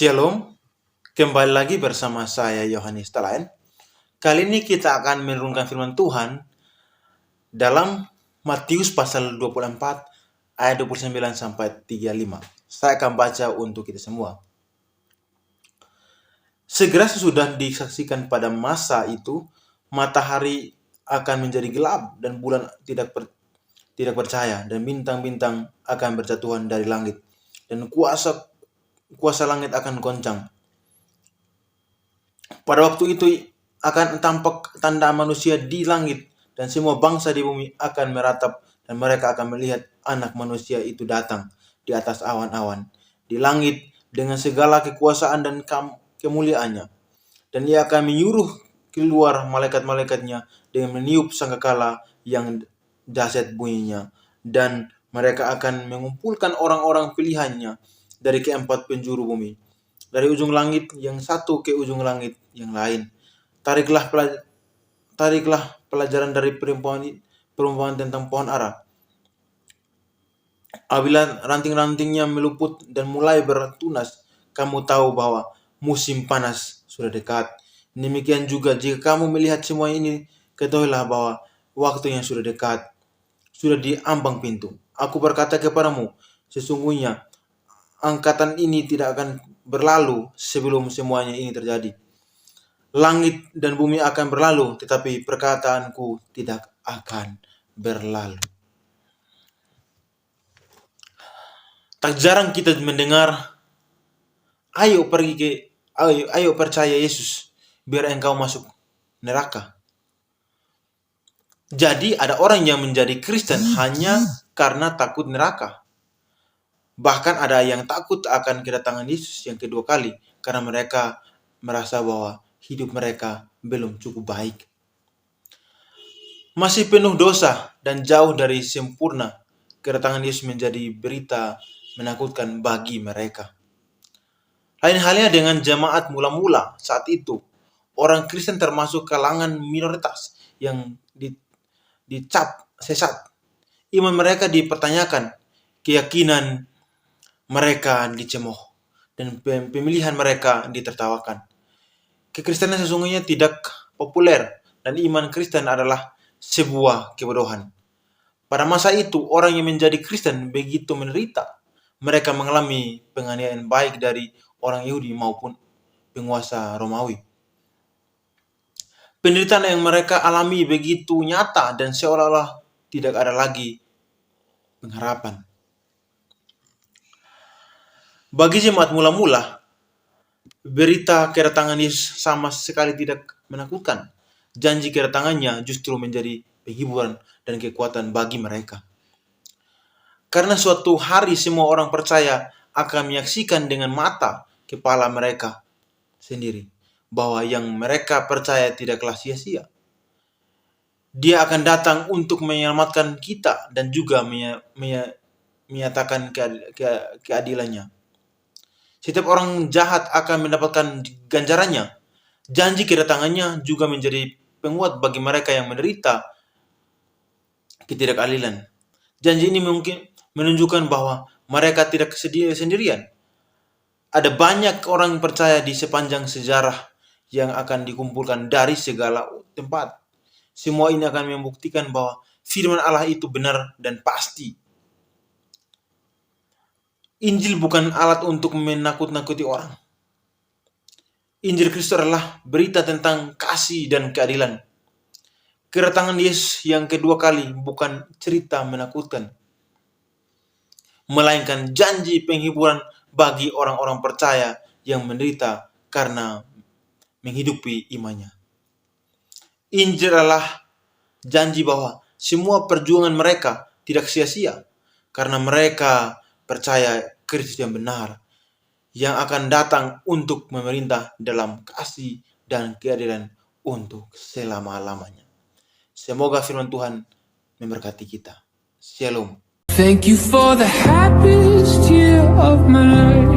Shalom, kembali lagi bersama saya Yohanes Talaen. Kali ini kita akan merenungkan firman Tuhan dalam Matius pasal 24 ayat 29 sampai 35. Saya akan baca untuk kita semua. Segera sesudah disaksikan pada masa itu, matahari akan menjadi gelap dan bulan tidak percaya, dan bintang-bintang akan berjatuhan dari langit, dan kuasa langit akan goncang. Pada waktu itu akan tampak tanda manusia di langit, dan semua bangsa di bumi akan meratap, dan mereka akan melihat anak manusia itu datang di atas awan-awan di langit dengan segala kekuasaan dan kemuliaannya. Dan ia akan menyuruh keluar malaikat-malaikatnya dengan meniup sangkakala yang dahsyat bunyinya, dan mereka akan mengumpulkan orang-orang pilihannya dari keempat penjuru bumi, dari ujung langit yang satu ke ujung langit yang lain. Tariklah pelajaran dari perumpamaan tentang pohon ara. Apabila ranting-rantingnya meluput dan mulai bertunas, kamu tahu bahwa musim panas sudah dekat. Demikian juga jika kamu melihat semua ini, ketahuilah bahwa waktunya sudah dekat, sudah di ambang pintu. Aku berkata kepadamu, sesungguhnya angkatan ini tidak akan berlalu sebelum semuanya ini terjadi. Langit dan bumi akan berlalu, tetapi perkataanku tidak akan berlalu. Tak jarang kita mendengar, ayo percaya Yesus, biar engkau masuk neraka. Jadi ada orang yang menjadi Kristen hanya karena takut neraka. Bahkan ada yang takut akan kedatangan Yesus yang kedua kali, karena mereka merasa bahwa hidup mereka belum cukup baik, masih penuh dosa dan jauh dari sempurna. Kedatangan Yesus menjadi berita menakutkan bagi mereka. Lain halnya dengan jemaat mula-mula saat itu. Orang Kristen termasuk kalangan minoritas yang dicap sesat. Iman mereka dipertanyakan, keyakinan mereka dicemooh, dan pemilihan mereka ditertawakan. Kekristenan sesungguhnya tidak populer, dan iman Kristen adalah sebuah kebodohan. Pada masa itu, orang yang menjadi Kristen begitu menderita. Mereka mengalami penganiayaan baik dari orang Yahudi maupun penguasa Romawi. Penderitaan yang mereka alami begitu nyata dan seolah-olah tidak ada lagi pengharapan. Bagi jemaat mula-mula, berita kedatangan Yesus sama sekali tidak menakutkan. Janji kedatangannya justru menjadi penghiburan dan kekuatan bagi mereka. Karena suatu hari semua orang percaya akan menyaksikan dengan mata kepala mereka sendiri bahwa yang mereka percaya tidaklah sia-sia. Dia akan datang untuk menyelamatkan kita dan juga menyatakan keadilannya. Setiap orang jahat akan mendapatkan ganjarannya. Janji kedatangannya juga menjadi penguat bagi mereka yang menderita ketidakadilan. Janji ini mungkin menunjukkan bahwa mereka tidak sendirian. Ada banyak orang percaya di sepanjang sejarah yang akan dikumpulkan dari segala tempat. Semua ini akan membuktikan bahwa firman Allah itu benar dan pasti. Injil bukan alat untuk menakut-nakuti orang. Injil Kristus adalah berita tentang kasih dan keadilan. Kedatangan Yesus yang kedua kali bukan cerita menakutkan, melainkan janji penghiburan bagi orang-orang percaya yang menderita karena menghidupi imannya. Injil adalah janji bahwa semua perjuangan mereka tidak sia-sia karena mereka percaya Kristus yang benar, yang akan datang untuk memerintah dalam kasih dan keadilan untuk selama-lamanya. Semoga firman Tuhan memberkati kita. Shalom. Thank you for the happiest year of my life.